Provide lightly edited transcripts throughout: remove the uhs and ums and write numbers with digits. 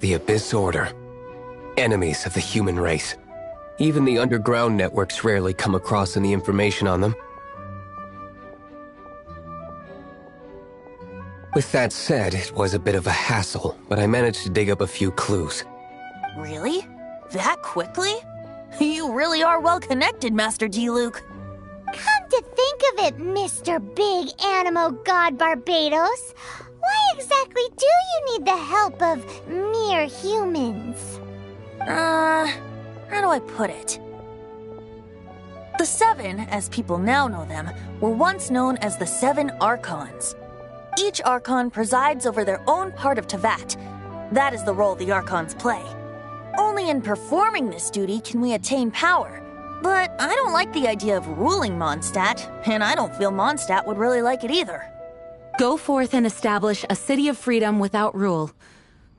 The Abyss Order. Enemies of the human race. Even the underground networks rarely come across any information on them. With that said, it was a bit of a hassle, but I managed to dig up a few clues. Really? That quickly? You really are well connected, Master D-Luke. Come to think of it, Mr. Big Animo God Barbados, why exactly do you need the help of mere humans? How do I put it? The Seven, as people now know them, were once known as the Seven Archons. Each Archon presides over their own part of Teyvat. That is the role the Archons play. Only in performing this duty can we attain power. But I don't like the idea of ruling Mondstadt, and I don't feel Mondstadt would really like it either. Go forth and establish a city of freedom without rule.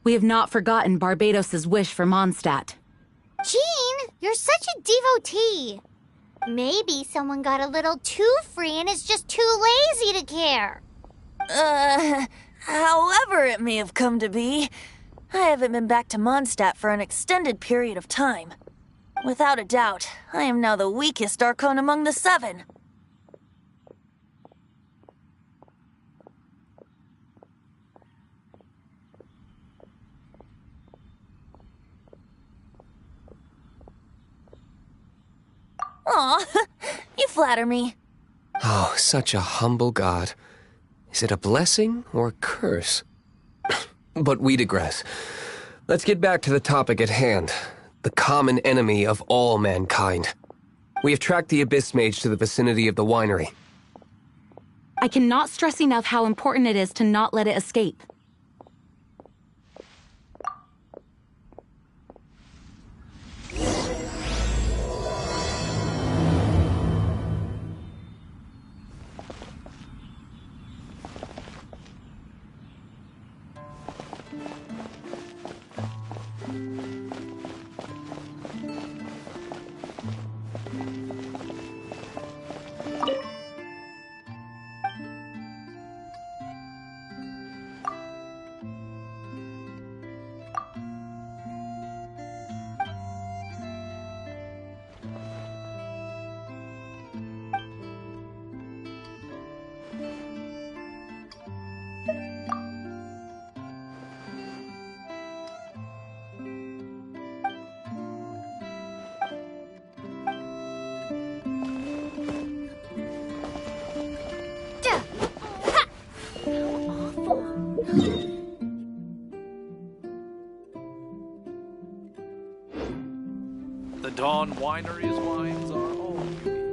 We have not forgotten Barbados' wish for Mondstadt. Jean, you're such a devotee. Maybe someone got a little too free and is just too lazy to care. However it may have come to be, I haven't been back to Mondstadt for an extended period of time. Without a doubt, I am now the weakest Archon among the Seven. Aw, you flatter me. Oh, such a humble god. Is it a blessing or a curse? But we digress. Let's get back to the topic at hand. The common enemy of all mankind. We have tracked the Abyss Mage to the vicinity of the winery. I cannot stress enough how important it is to not let it escape. The Dawn Winery's wines are all unique.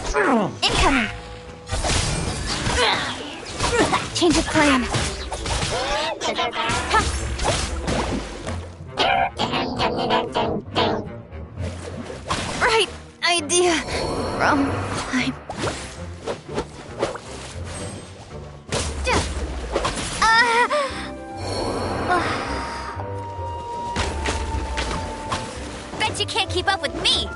Incoming! Change of plan. Right idea. Wrong time. Bet you can't keep up with me.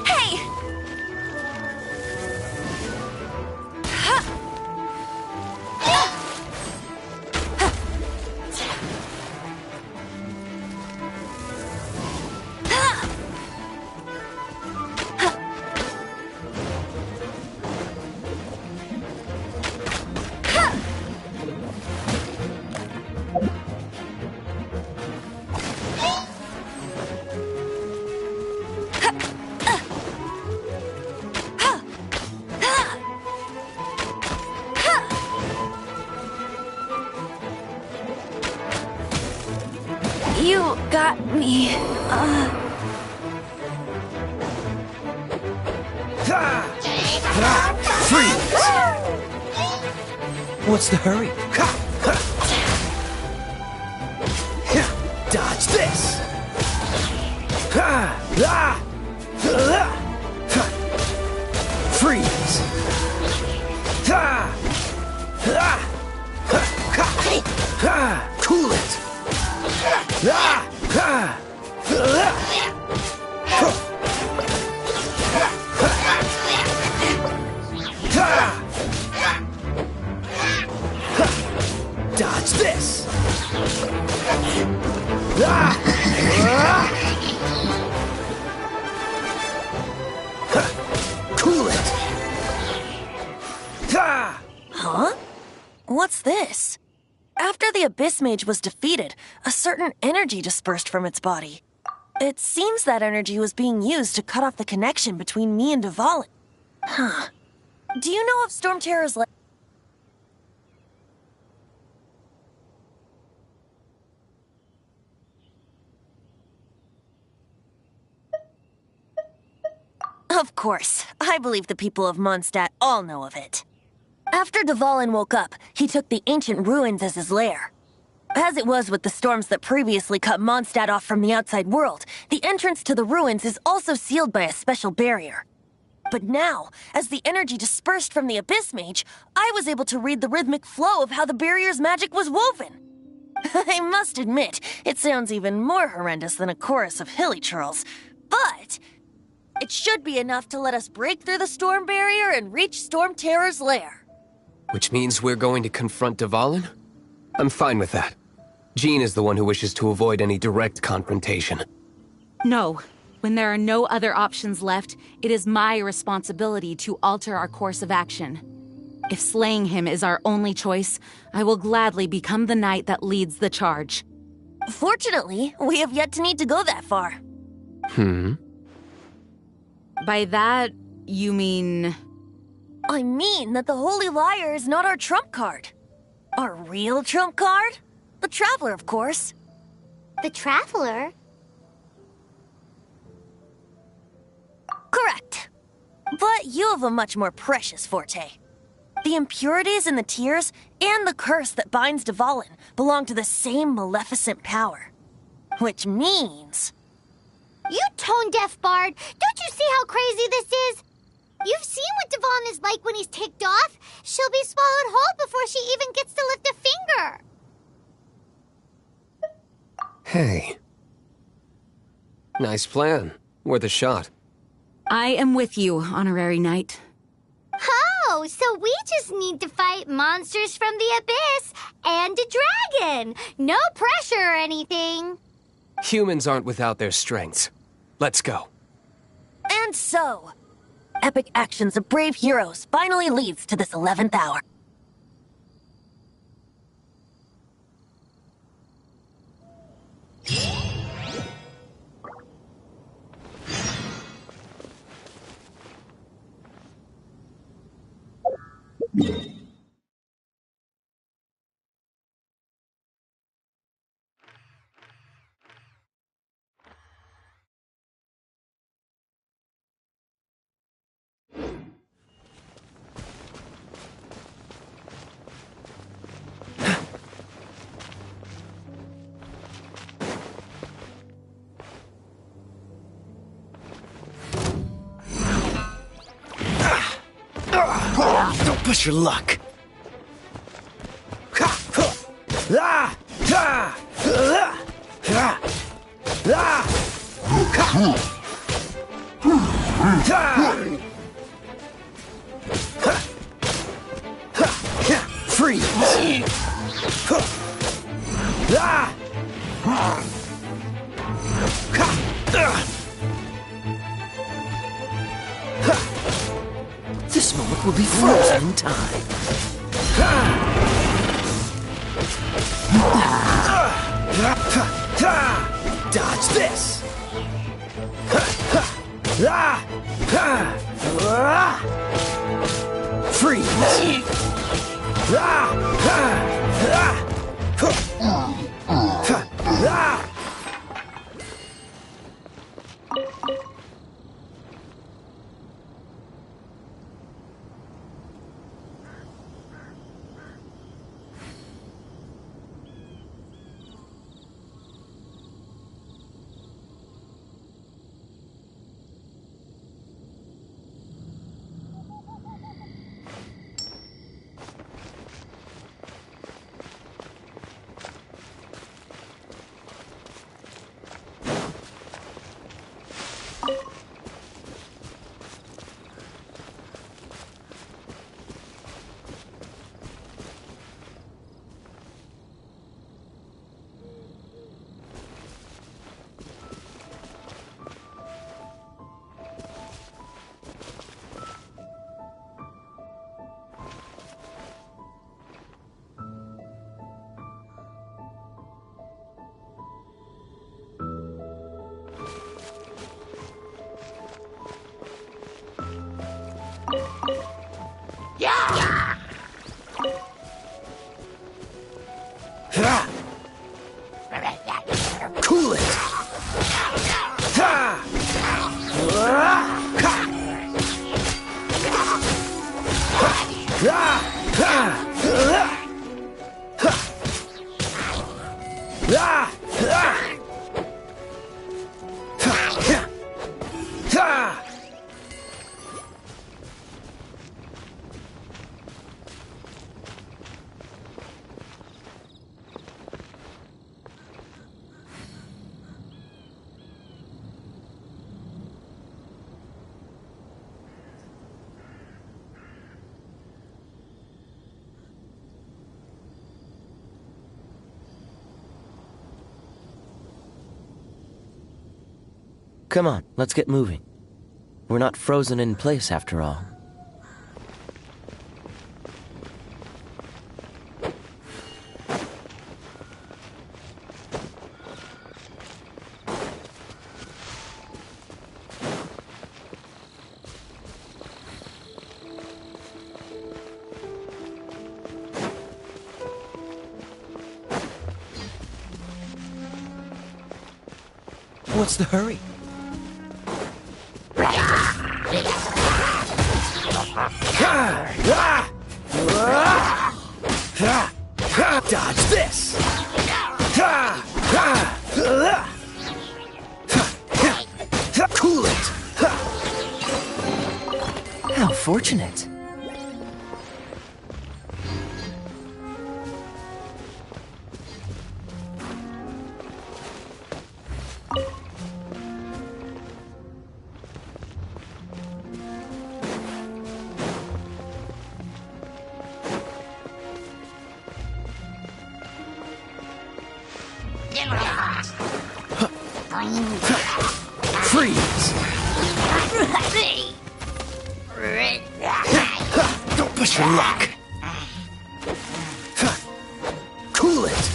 Hey! You got me. Freeze! What's the hurry? Dodge this! Freeze! Cool it! Dodge this! Cool it! Huh? What's this? After the Abyss Mage was defeated, a certain energy dispersed from its body. It seems that energy was being used to cut off the connection between me and Dvalin. Huh. Do you know if Storm Terror's Of course. I believe the people of Mondstadt all know of it. After Dvalin woke up, he took the ancient ruins as his lair. As it was with the storms that previously cut Mondstadt off from the outside world, the entrance to the ruins is also sealed by a special barrier. But now, as the energy dispersed from the Abyss Mage, I was able to read the rhythmic flow of how the barrier's magic was woven. I must admit, it sounds even more horrendous than a chorus of hilly churls, but it should be enough to let us break through the storm barrier and reach Storm Terror's lair. Which means we're going to confront Dvalin? I'm fine with that. Jean is the one who wishes to avoid any direct confrontation. No. When there are no other options left, it is my responsibility to alter our course of action. If slaying him is our only choice, I will gladly become the knight that leads the charge. Fortunately, we have yet to need to go that far. By that, you mean... I mean that the Holy Liar is not our trump card. Our real trump card? The Traveler, of course. The Traveler? Correct. But you have a much more precious forte. The impurities in the tears and the curse that binds Dvalin belong to the same maleficent power. Which means... You tone-deaf bard! Don't you see how crazy this is? You've seen what Dvalin is like when he's ticked off. She'll be swallowed whole before she even gets to lift a finger. Hey. Nice plan. Worth a shot. I am with you, Honorary Knight. Oh, so we just need to fight monsters from the abyss and a dragon. No pressure or anything. Humans aren't without their strengths. Let's go. And so, epic actions of brave heroes finally leads to this 11th hour. Don't push your luck. Freeze! This moment will be frozen in time. Dodge this! Freeze! Cool it! Come on, let's get moving. We're not frozen in place after all. What's the hurry? Dodge this! Cool it! How fortunate. Freeze! Don't push your luck! Cool it!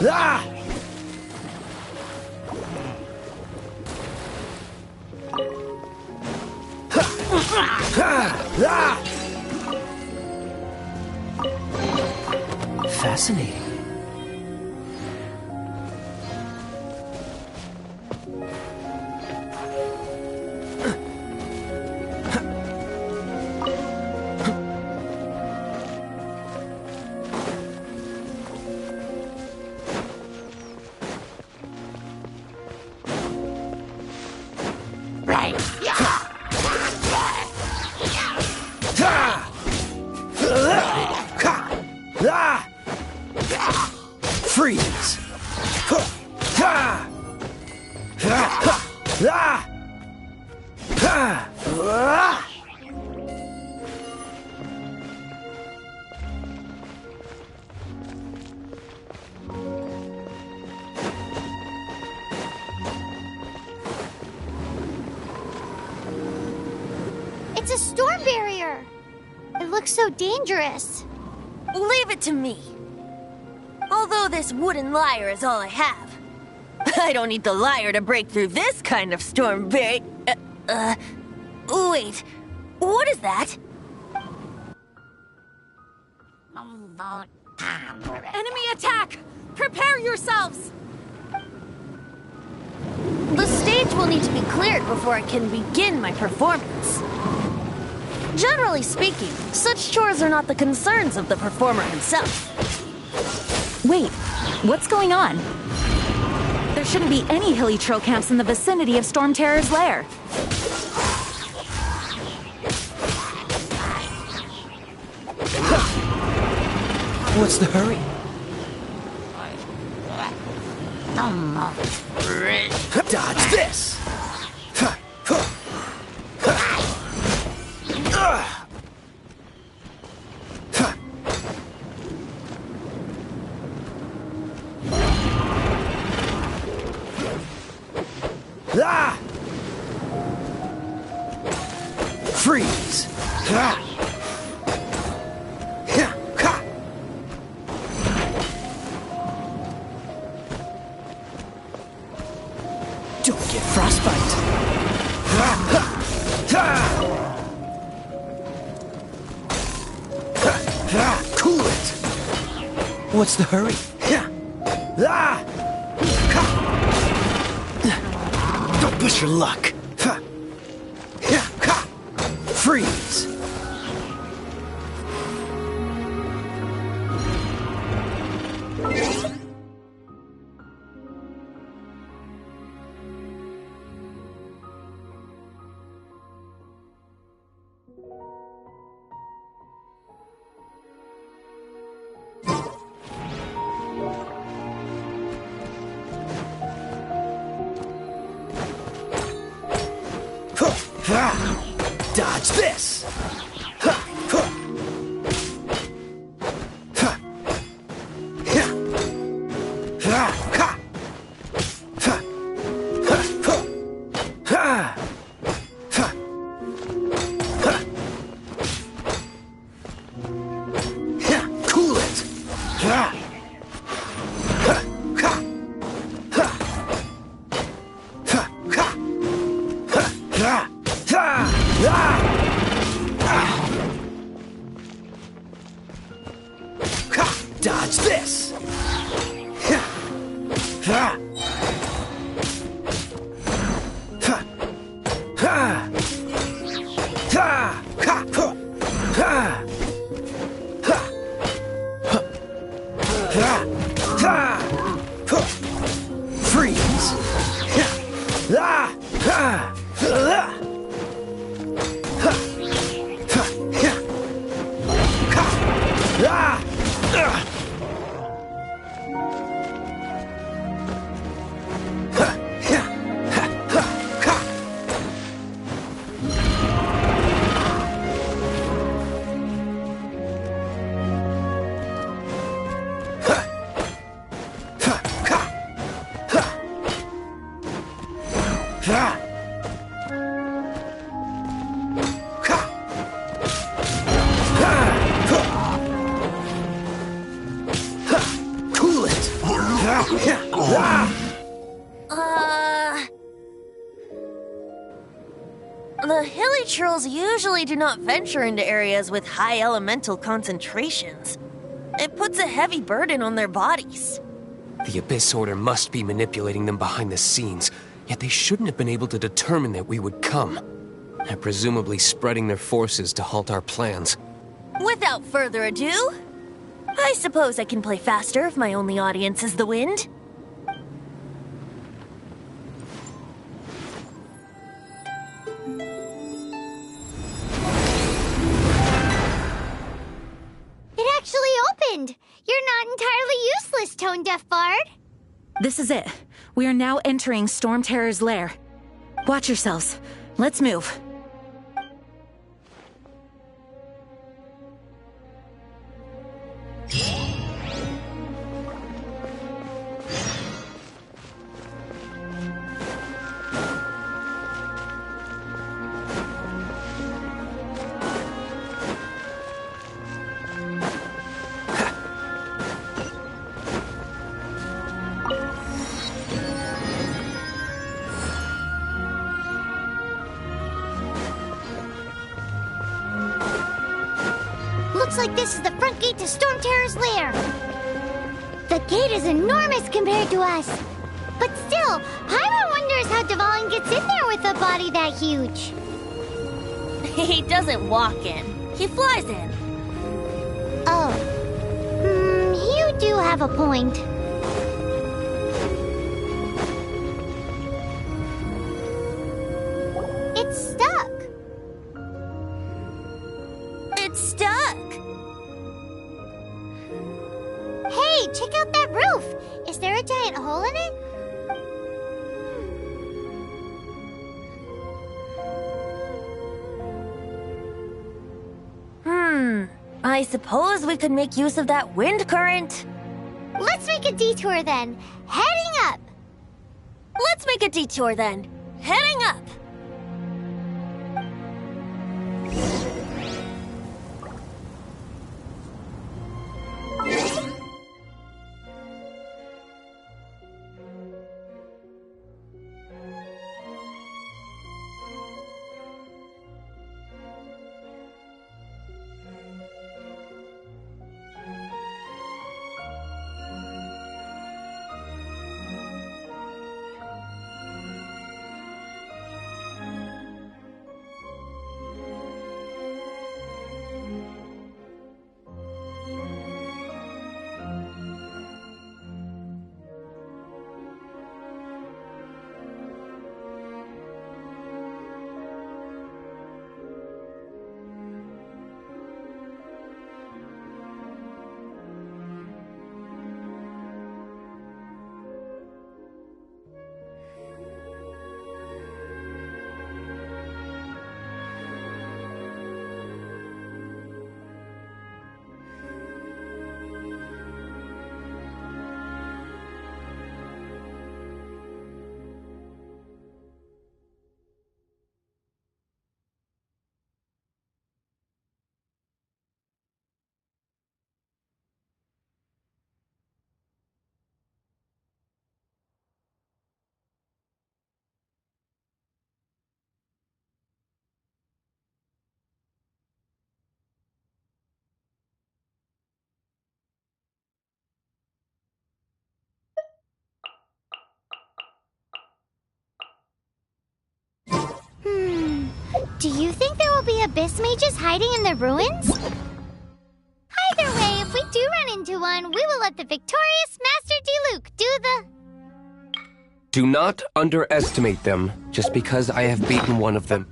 Ah! Fascinating. Freeze! It's a storm barrier. It looks so dangerous. Leave it to me. Although this wooden lyre is all I have, I don't need the lyre to break through this kind of storm barrier. Wait, what is that? Enemy attack! Prepare yourselves! The stage will need to be cleared before I can begin my performance. Generally speaking, such chores are not the concerns of the performer himself. Wait, what's going on? There shouldn't be any hilly trail camps in the vicinity of Storm Terror's lair. What's the hurry? Dodge this! Freeze! Don't get frostbite. Cool it. What's the hurry? Don't push your luck. Freeze. Dodge this! Cool it! Dodge this! Freeze! The hilly trolls usually do not venture into areas with high elemental concentrations. It puts a heavy burden on their bodies. The Abyss Order must be manipulating them behind the scenes, yet they shouldn't have been able to determine that we would come. They're presumably spreading their forces to halt our plans. Without further ado, I suppose I can play faster if my only audience is the wind. It actually opened! You're not entirely useless, Tone Deaf Bard. This is it. We are now entering Storm Terror's lair. Watch yourselves. Let's move. Looks like this is the front gate to Storm Terror's lair. The gate is enormous compared to us. But still, Pyro wonders how Devon gets in there with a body that huge. He doesn't walk in. He flies in. Oh. You do have a point. It's stuck. It's stuck. Hey, check out that roof. Is there a giant hole in it? I suppose we could make use of that wind current. Let's make a detour then. Heading up. Let's make a detour then. Heading up. Do you think there will be abyss mages hiding in the ruins? Either way, if we do run into one, we will let the victorious Master Diluc do the... Do not underestimate them just because I have beaten one of them.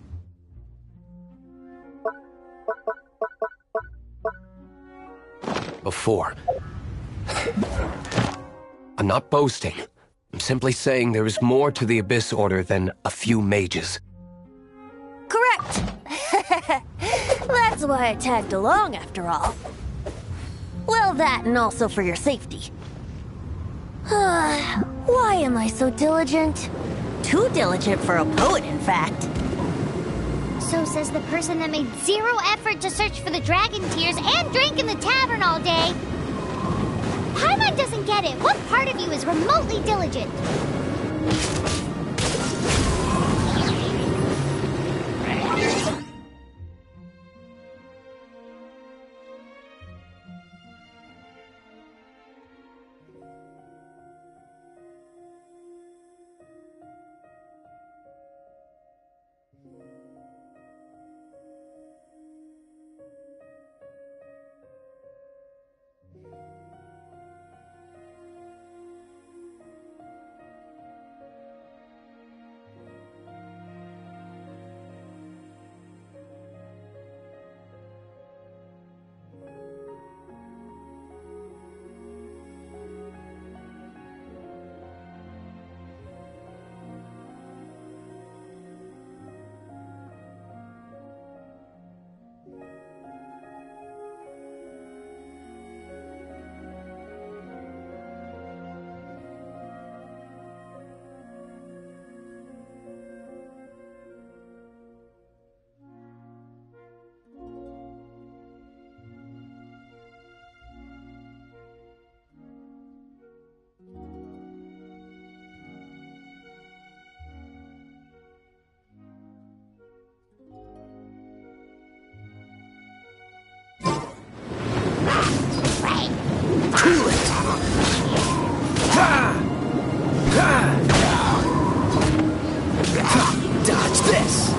Before. I'm not boasting. I'm simply saying there is more to the Abyss Order than a few mages. Correct. That's why I tagged along after all. Well, that and also for your safety. Why am I so diligent? Too diligent for a poet, in fact. So says the person that made zero effort to search for the dragon tears and drank in the tavern all day. Paimon doesn't get get it. What part of you is remotely diligent? Dodge this!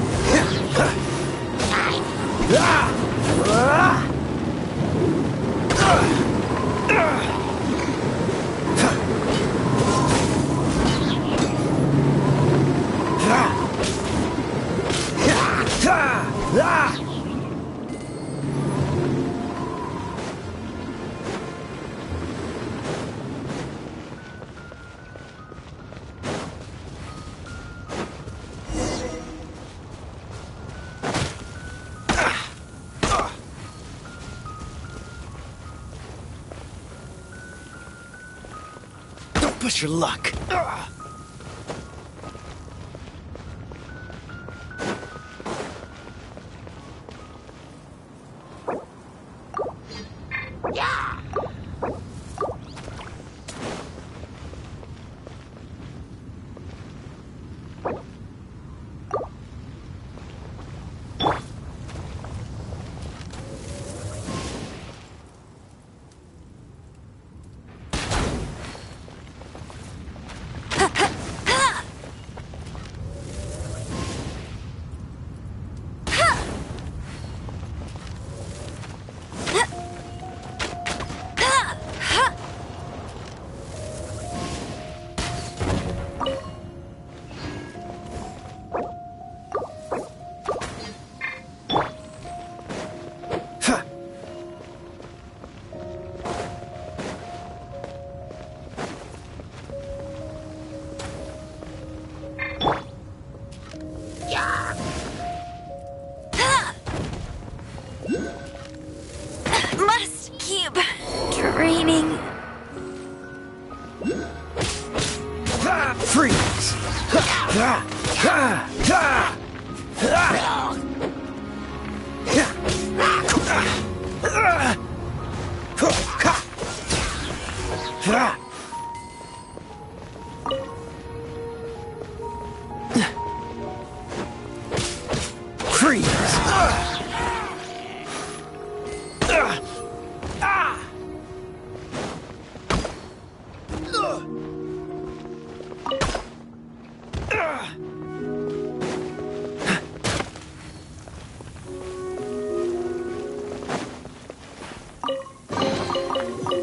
Push your luck. Must keep training. Freeze!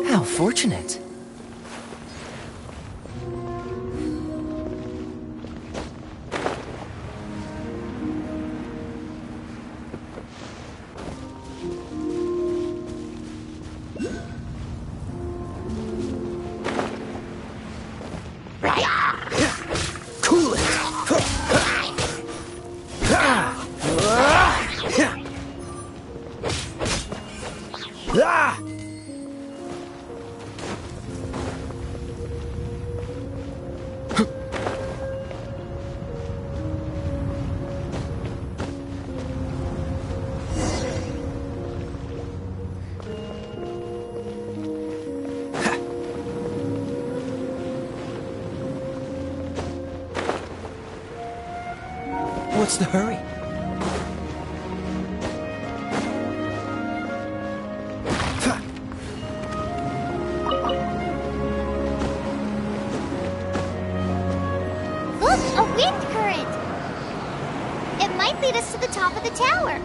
How fortunate. Cool it. What's the hurry? Look, a wind current! It might lead us to the top of the tower.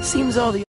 Seems all the